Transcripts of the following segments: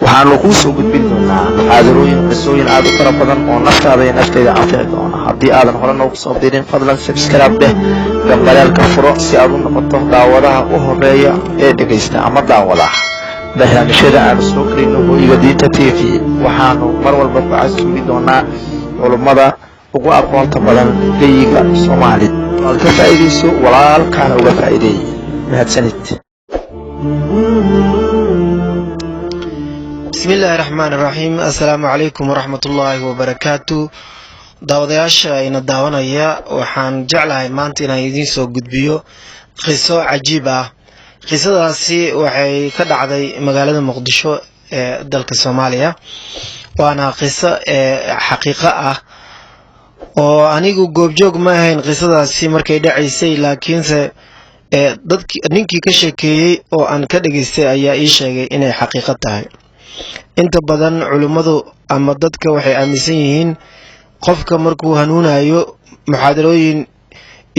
waxaanu kuu soo gudbin doonaa muxaadarooyin qisooyin aad u fara badan oo naftaada iyo naftayda anfici doona. haddii aadan hore noogu soo birin fadlan subscribe dheh gambalaalka furo si aad u noqoto daawadaha u horeeya ee dhegaysta ama daawadaha barnaamijyada aanu soo gelino Hoyga Diinta TV. waxaanu mar walba ku casuumi doonaa culummada ugu aqoonta badan geyiga Soomaaliya. waad ka faa'iidayso walaalkaana uga faa'iideey. mahadsanid. بسم الله الرحمن الرحيم. السلام عليكم ورحمة الله وبركاته. daawadayaasha ina daawanaya waxaan jeclahay maanta inaan idiin soo gudbiyo qiso cajiib ah. qisadaasi waxay ka dhacday magaalada Muqdisho ee dalka Soomaaliya. waana qiso xaqiiqo ah oo anigu goobjoog ma ahayn qisadaasi markay dhacaysay, laakiinse ninkii ka sheekeeyay oo aan ka dhageystay ayaa ii sheegay inay xaqiiqo tahay. inta badan culimadu ama dadka waxay aaminsan yihiin qofka markuu hanuunayo muxaadarooyin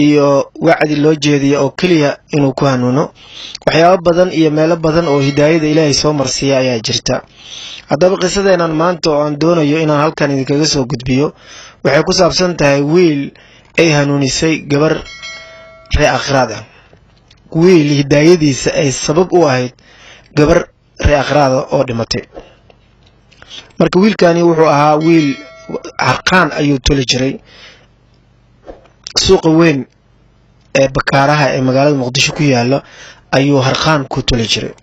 iyo wacdi loo jeediyo oo kaliya inuu ku hanuuno. waxyaabo badan iyo meelo badan oo hidaayada Ilaahay soo marsiya ayaa jirta. haddaba qisadeenan maanta oo aan doonayo inaan halkan idinkaga soo gudbiyo waxay ku saabsan tahay wiil ay hanuunisay gabar ree akhraad ah. wiil hidaayadiisa ay sabab u ahayd gabar ree akhraad oo dhimatay. marka wiilkani wuxuu ahaa wiil harqaan ayuu toli jiray. suuqa weyn ee Bakaaraha ee magaalada Muqdisho ku yaala ayuu harqaan ku toli jiray.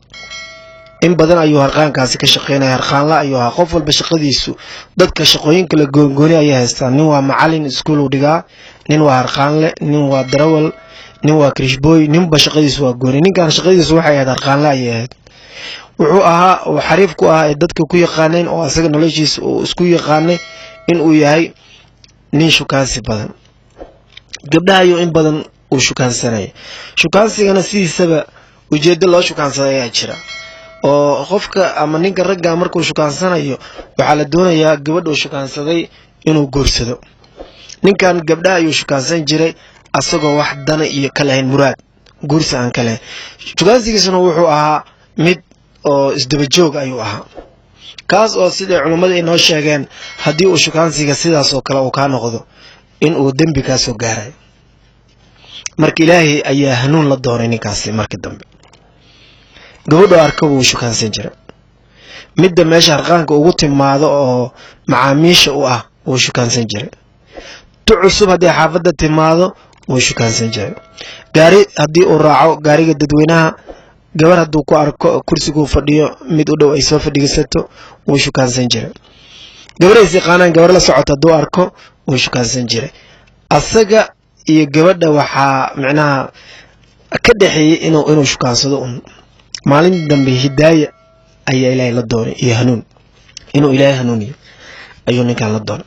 in badan ayuu harqaankaasi ka shaqeynay. harqaanla ayuu ahaa. qof walba shaqadiisu dadka shaqooyinka la gooni ayay haystaan. nin waa macallin iskuul u dhigaa, nin waa harqaanle, nin waa darawal, nin waa krishboy, ninba shaqadiisu waa gooni. ninkan shaqadiisu waxay ahayd harqaanla ayay ahayd. wuxuu ahaa oo xariif ku ah dadka ku yaqaaneen oo asaga noloshiisa uu isku yaqaanay in uu yahay nin shukaansi badan. gabdhaha iyo in badan uu shukaansanay. shukaansigana sidiisaba ujeedo loo shukaansaday ayaa jira. oo qofka ama ninka ragga markuu shukaansanayo waxaa la doonayaa gabadha uu shukaansaday inuu guursado. ninkan gabdhaha ayuu shukaansan jiray asagoo wax dana iyo ka lahayn muraad guursi aan ka lahayn. shukaansigiisuna wuxuu ahaa mid oo isdaba joog ayuu ahaa, kaas oo sida culimada ay noo sheegeen haddii uu shukaansiga sidaas oo kale uu ka noqdo in uu dambi ka soo gaaray. marka Ilaahay ayaa hanuun la doonay ninkaasi. markii dambe gabadhu arko uu shukaansan jiray. midda meesha harqaanka ugu timaado oo macaamiisha u ah uu shukaansan jiray. tu cusub haddii xaafadda timaado uu shukaansan jiray. gaari haddii uu raaco gaariga dadweynaha, gabar hadduu ku arko kursigu fadhiyo mid u dhow ay soo fadhiisato uu shukaansan jiray. gabar ay yaqaanaan gabar la socota hadduu arko uu shukaansan jiray. asaga iyo gabadha waxaa macnaha ka dhaxeeyay inuu shukaansado un. maalin dambe hidaaya ayaa Ilaahay la doonay iyo hanuun, inuu Ilaahay hanuuniyo ayuu ninkan la doonay.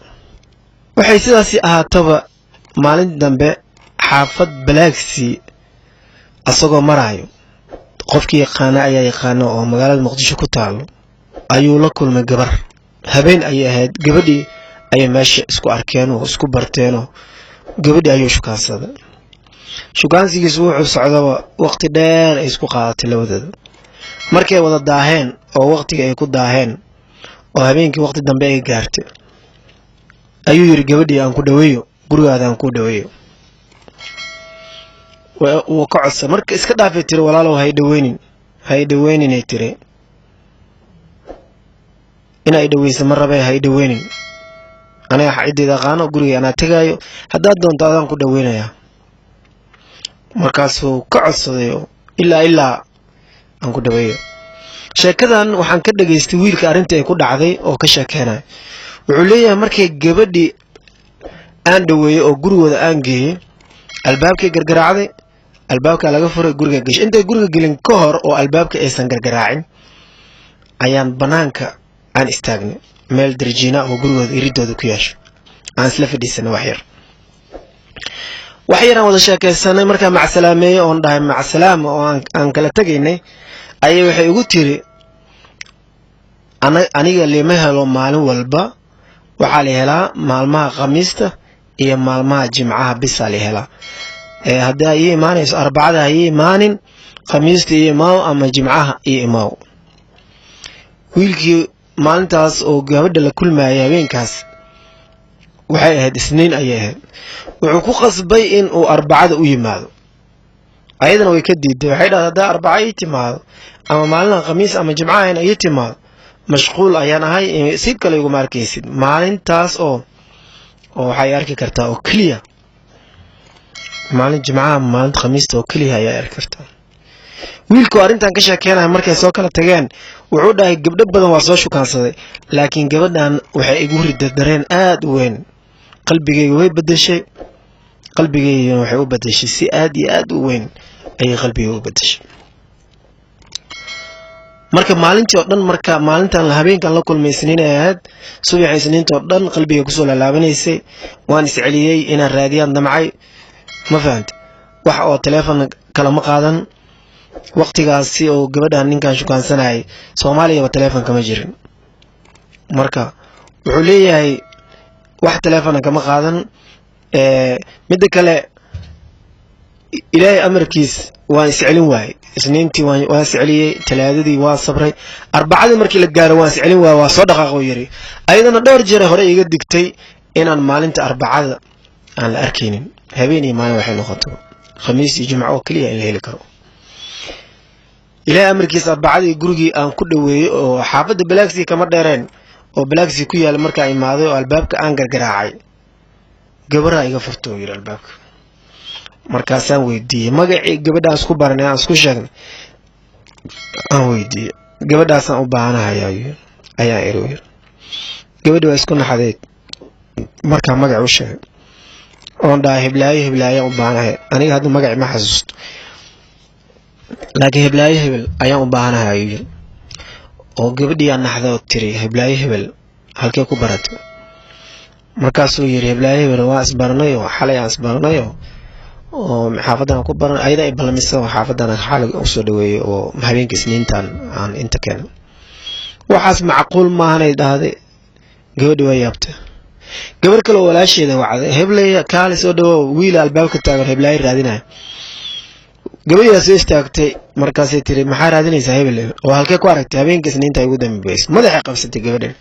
waxay sidaasi ahaataba maalin dambe xaafad Balaagsi asagoo maraayo, qofkii yaqaana ayaa yaqaana oo magaalada Muqdisho ku taalo, ayuu la kulmay gabar. habeen ayay ahayd. gabadhii ayay meesha isku arkeen oo isku barteen oo gabadhii ayuu shukaansaday. shukaansigiisu wuxuu socdaba waqti dheer ay isku qaadatay labadooda. markay wada daaheen oo waqtiga ay ku daaheen oo habeenkii waqti dambe ay gaartay ayuu yiri gabadhii aan ku dhaweeyo, gurigaada aan ku dhaweeyo. wuu ka codsa. marka iska dhaafay tiri walaalow hay dhaweynin ay tiri. inay dhaweyso ma rabay, hay dhaweynin. aniga xaqiiqda qaano guriga ana tagayo, haddaad doonto adaan ku dhaweynayaa. markaasuu ka codsaday ilaa aan ku dhaweeyo. sheekadan waxaan ka dhageystay wiilka arinta ay ku dhacday oo ka sheekeynay. wuxuu leeyahay markay gabadhii aan dhaweeyo oo gurigooda aan geeyay, albaabkay gargaraacday, albaabka laga furay, guriga gashay. intay guriga gelin ka hor oo albaabka aysan gargaraacin ayaan banaanka aan istaagnay, meel darjiina oo gurigooda iridooda ku yeesho. aan isla fadhiisanay wax yar aan wada sheekaysanay. markaa macsalaamay oo dhahay macsalaam oo aan kala tagaynay ayay waxay ugu tiri aniga lima helo maalin walba, waxaa la helaa maalmaha khamiista iyo maalmaha jimcaha bisa la helaa. haddii ay imaanayso arbacada ay imaanin, khamiista iyo imaaw ama jimcaha iyo imaaw. wiilkii maalintaas oo gabadha la kulmayay habeenkaas waxay ahayd isniin ayay ahayd wuxuu ku qasbay in uu arbacada u yimaado ayadana way ka diiday waxay dhahay haddaa arbaca ii timaado ama maalin khamiis ama jimco ayna ii timaado mashquul ayaan ahay si kale iguma arkaysid maalintaas oo waxay arki kartaa oo keliya maalin jimcaha maalin khamiista oo keliya ayaa arki kartaa wiilku arrintan ka sheekeynaya markay soo kala tageen wuxuu dhahay gabdho badan waa soo shukaansaday laakiin gabadhan waxay igu riday dareen aad u weyn qalbigayga way bedeshay qalbigaygana waxay u bedeshay si aad iyo aad u weyn ayay qalbigayga u bedeshay marka maalintii oo dhan marka maalintan habeenkan la kulmay isniin ay ahayd subax isniinta oo dhan qalbiga kusoo laalaabanaysay waan isceliyay inaan raadiyaan damcay ma fahantay wax oo telefoon kala ma qaadan waqtigaasi oo gabadhan ninkan shukaansanayay Soomaaliya telefoon kama jirin marka wuxuu leeyahay wax telefoon kama qaadan mid kale ilaahay amarkiis waan iscelin waayay isniintii waan isceliyay talaadadii waa sabray arbacadii markii la gaaro waan iscelin waayay waa soo dhaqaaqo yiri ayadana dhowr jeer hore iga digtay inaan maalinta arbacada aan la arkeynin habeenii maalin waxay noqoto khamiis iyo jimco oo kaliya in la heli karo ilaahay amarkiis arbacadii gurigii aan ku dhaweeyay oo xaafada Balaaxi kama dheereen oo Balaaxi ku yaal marka ay imaaday oo albaabka aan gargaraacay gabadha iga furtay yiri albaabka markaasaan weydiiyay magacii gabadhaas ku baranay aan isku sheegnay aan weydiiyay gabadhaasaan u baahanahay ayaa iri gabadha waa isku naxadeed marka magac u sheegay oo dhahay Hiblaayo u baahanahay aniga hadda magac ma xasuusto laakiin Hiblaayo hebel ayaan u baahanahay oo gabadhii aan naxdo tiri Hiblaayo hebel halkee ku baratay markaasuu yiri Hiblaayo hebel waa isbarnay oo xalay aan isbarnay oo xaafadan ku baran ayada ay balamiso xaafadan xalay u soo dhaweeyay oo habeenkii isniintan aan inta keenay waxaas macquul ma ahanay dhahday gabadhii way yaabtay gabar kale walaasheeda wacday Hiblaayo kaali soo dhawo wiil albaabka taagan Hiblaayo raadinaya gabadhaas soo istaagtay markaasay tiri maxaa raadinaysaa hebel oo halkee ku aragtay habeenkii isniinta ugu dambeysay madaxa qabsatay gabadhan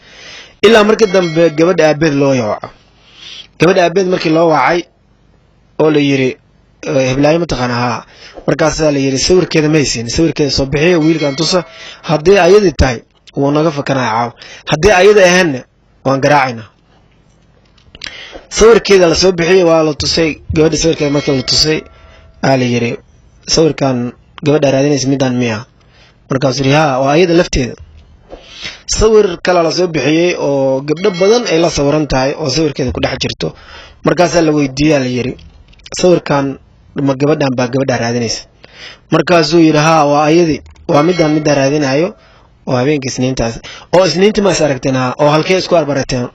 ilaa markii dambe gabadha aabeed loo yaco gabadha aabeed markii loo wacay oo la yiri Hiblaayo ma taqaanaa markaas la yiri sawirkeeda ma haysin sawirkeeda soo bixiyo wiilkan tusa hadii ayadii tahay wuu naga fakanaa hadii ayada ahayn waan garaacayna sawirkeeda la soo bixiyo waa la tusay gabadha sawirkeeda markii la tusay la yiri sawirkan gabadha raadinaysa midaan miya markaas riha waa ayada lafteeda sawir kala la soo bixiyay oo gabdho badan ay la sawiran tahay oo sawirkeeda ku dhex jirto markaas la weydiiyay la yiri sawirkan ma gabadhan baa gabadha raadinaysa markaas uu yiri ha waa ayadii waa midaan raadinayo oo habeenkii isniintaas oo isniintii ma aragtayna oo halkee isku arbarateen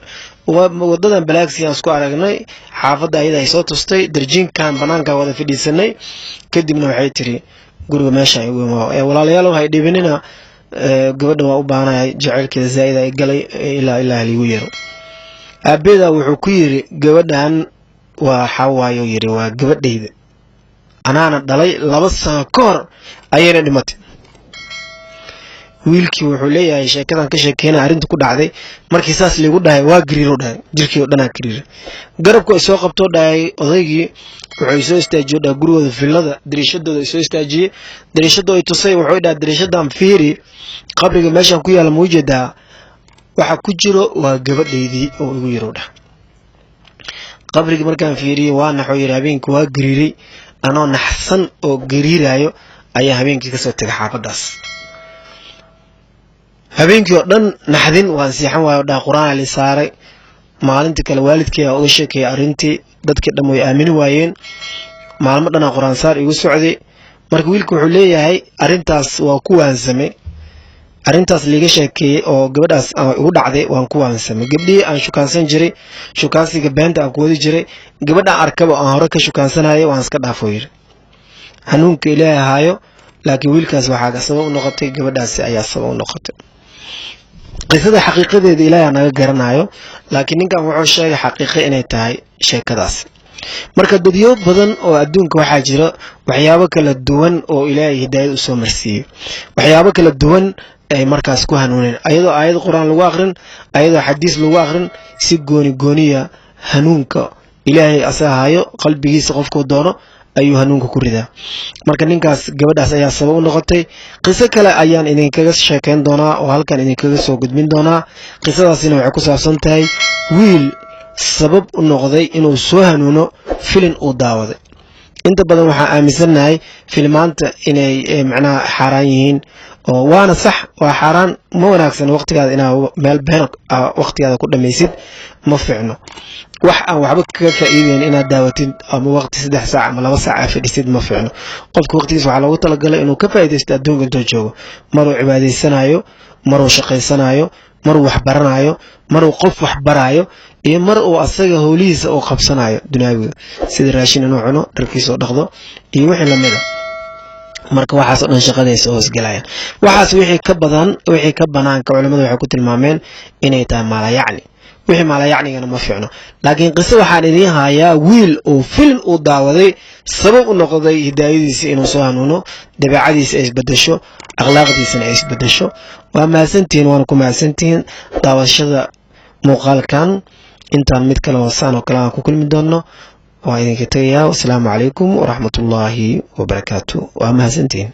wadadan Balaaxi aan isku aragnay xaafada ayada ay soo tustay darjiinkan banaanka wada fadhiisanay kadibna waxay tiri guriga meesha ay weeymo walaalayaal waxay dhibinina gabadha waa u baahanahay jaceelkeeda zaid ay galay ilaa liigu yaro aabeeda wuxuu ku yiri gabadhan waa xawaayo yiri waa gabadhayda anaana dhalay 2 sano ka hor ayayna dhimatay wiilkii wuxuu leeyahay sheekadan ka sheekeena arinta ku dhacday markii saas liigu dhahay waa gariiro dhahay jirkii oo dhanaa gariiro garabku ay soo qabto dhahay odaygii wuxuu soo istaajiyay dhaa gurigooda filada dariishadooda soo istaajiyay dariishadooda ay tusay wuxuu dhahay dariishadan fiiri qabriga meeshan ku yaala muujeeda waxa ku jiro waa gabadhaydii oo igu yiro dhahay qabriga markaan fiiriyay waa naxo yiri habeenkii waa gariiray anoo naxsan oo gariirayo ayaa habeenkii ka soo tagay xaafadaas habeenkii oo dhan naxdin waan siixan waayo dhaa quraan la saaray maalintii kale waalidkay oo sheekay arintii dadkii dhan way aamini waayeen maalmo dhan quraan saar igu socday markii wiilku wuxuu leeyahay arintaas waa ku waansamay arintaas liiga sheekay oo gabadhaas ugu dhacday waan ku waansamay gabdhii aan shukaansan jiray shukaansiga beenta aan ku wadi jiray gabadha arkaba aan hore ka shukaansanayay waan iska dhaafo yiri hanuunka ilaahay haayo laakiin wiilkaas waxa sabab u noqotay gabadhaas ayaa sabab u noqotay qisada xaqiiqadeeda ilaahay naga garanayo laakiin ninkan wuxuu sheegay xaqiiqo inay tahay sheekadaas marka dadyo badan oo adduunka waxa jira waxyaabo kala duwan oo ilaahay hidaayad u soo marsiyo waxyaabo kala duwan ay markaas ku hanuuneen ayadoo aayad quraan lagu aqrin ayadoo xadiis lagu aqrin si gooniya hanuunka ilaahay asahayo qalbigiisa qofku doono ayuu hanuunka ku ridaa marka ninkaas gabadhaas ayaa sabab u noqotay qiso kale ayaan idinkaga sheekayn doonaa oo halkan idinkaga soo gudbin doonaa qisadaasina waxay ku saabsan tahay wiil sabab u noqday inuu soo hanuuno filin uu daawaday inta badan waxaan aaminsanahay filmaanta inay macnaha xaaraan yihiin oo waana sax waa xaaraan ma wanaagsan waqtigaada inaad meel been waqtigaada ku dhamaysid ma fiicno wax aan waxba kaga faa'iideyn inaad daawatid ama waqti 3 saac ama 2 saac fadhisid ma fiicno qofka waqtigiisa waxa loogu talagalay inuu ka faa'iideysto adduunka intuu joogo maruu cibaadaysanayo maruu shaqaysanayo maruu wax baranayo maruu qof wax barayo iyo mar uu asaga howlihiisa uu qabsanayo dunyawiga sida raashin inuu cuno dharkiisa oo dhaqdo iyo wixii la mid ah marka waxaas oo dhan shaqadaysa hoos galayaan waxaas wixii ka banaanka culimadu waxay ku tilmaameen inay tahay maalayacni wixii maalayacnigana ma fiicno laakiin qiso waxaan idin hayaa wiil uu film uu daawaday sabab u noqday hidaayadiisa inuu soo hanuuno dabeecadiisa ay isbedesho akhlaaqdiisana ay isbedesho waa mahadsantihiin waana ku mahadsantihiin daawashada muuqaalkan intaan mid kale hoosaan oo kale aan ku kulmi doono waa idinka tagayaa wasalaamu calaykum waraxmatullaahi wabarakaatu waa mahadsantihiin